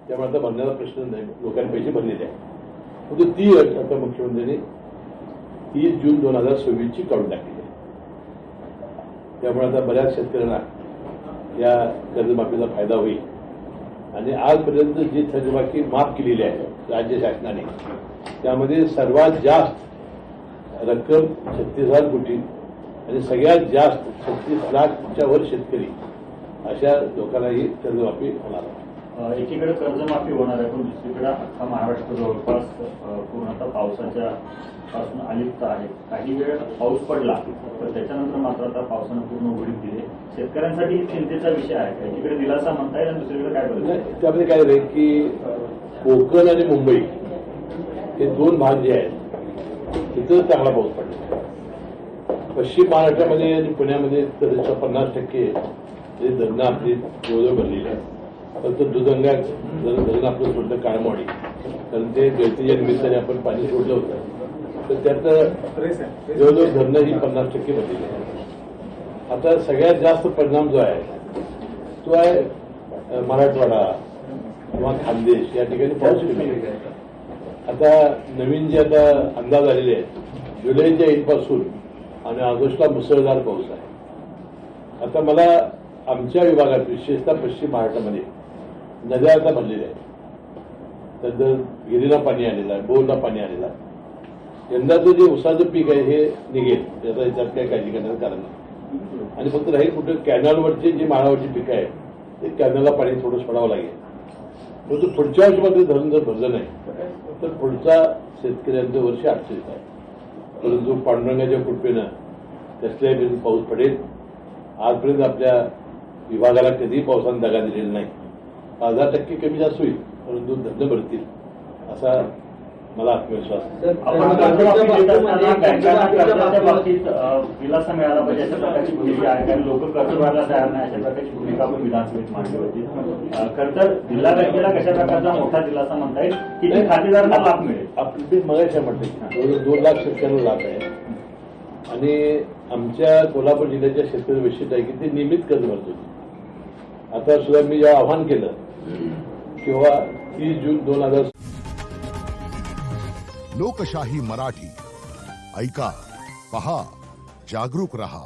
त्यामुळे आता भरण्याचा प्रश्न नाही, लोकांनी पैसे भरलेले आहे. परंतु ती अट आता मुख्यमंत्र्यांनी 30 जून 2026 काढून टाकली आहे. त्यामुळे आता बऱ्याच शेतकऱ्यांना या कर्जमाफीचा फायदा होईल. आणि आजपर्यंत जी थकबाकी माफ केलेली आहे राज्य शासनाने, त्यामध्ये सर्वात जास्त रक्कम 36,000 कोटी आणि सगळ्यात जास्त 36 लाखच्या वर शेतकरी अशा लोकांना ही कर्जमाफी होणार आहे. एकीकडे कर्जमाफी होणार आहे, पण दुसरीकडे अख्खा महाराष्ट्र जवळपास पूर्णतः पावसाच्या पासून अलिप्त आहे. काही वेळ पाऊस पडला तर त्याच्यानंतर मात्र आता पावसानं पूर्ण उघडीप दिली. शेतकऱ्यांसाठी चिंतेचा विषय आहे. एकीकडे दिलासा म्हणता येईल आणि दुसरीकडे काय बरं, त्यामध्ये काय आहे की कोकण आणि मुंबई हे दोन भाग जे आहेत तिथं चांगला पाऊस पडला. पश्चिम महाराष्ट्रामध्ये आणि पुण्यामध्ये तर 50% धरणं आपली जवळजवळ भरलेली आहे. फक्त दुधंगा धरण आपलं सोडलं काळमवाडी, कारण ते गळतीच्या निमित्ताने आपण पाणी सोडलं होतं, तर त्याचं जवळजवळ धरणं ही 50% भरलेली आहे. आता सगळ्यात जास्त परिणाम जो आहे तो आहे मराठवाडा किंवा खानदेश या ठिकाणी पाऊस कमी आहे. आता नवीन जे आता अंदाज आलेले आहेत जुलैच्या एंडपासून आणि ऑगस्टला मुसळधार पाऊस आहे. आता मला आमच्या विभागात विशेषतः पश्चिम महाराष्ट्रामध्ये नद्या आता भरलेल्या आहेत. तर गिरीला पाणी आलेलं आहे, बोरला पाणी आलेलं आहे. यंदाचं जे उसाचं पीक आहे हे निघेल, त्याचा याच्यात काही काळजी करण्याचं कारण नाही. आणि फक्त राहील कुठं कॅनलवरचे जे माळावरची पिकं आहेत ते कॅनलला पाणी थोडं सोडावं लागेल. परंतु पुढच्या वर्षी मात्र धरण जर भरलं नाही तर पुढचा शेतकऱ्यांचं वर्ष अडचणीत आहे. परंतु पांडुरंगाच्या कृपेनं कसल्याही पाऊस पडेल. आजपर्यंत आपल्या विभागाला कधीही पावसानं दगा दिलेला नाही. 1000% कमी जास्त होईल, परंतु धरणं भरतील असा मला आत्मविश्वास आहे. दिलासा मिळाला पाहिजे अशा प्रकारची भूमिका आहे, कारण लोक कर्ज भरायला तयार नाही अशा प्रकारची भूमिका आपण विधानसभेत मांडली होती. खरं तर जिल्हा बँकेला कशा प्रकारचा मोठा दिलासा म्हणता येईल की खातेदारांना लाभ मिळेल. आपली मगाशी म्हटलं 2 लाख शेतकऱ्यांना लाभ आहे. आणि आमच्या कोल्हापूर जिल्ह्याच्या शेतकरी वैशिष्ट्य आहे की ते नियमित कर्ज भरत होते. आता सुद्धा मी जेव्हा आव्हान केलं किंवा 30 जून 2000 लोकशाही मराठी ऐका, पहा, जागरूक रहा.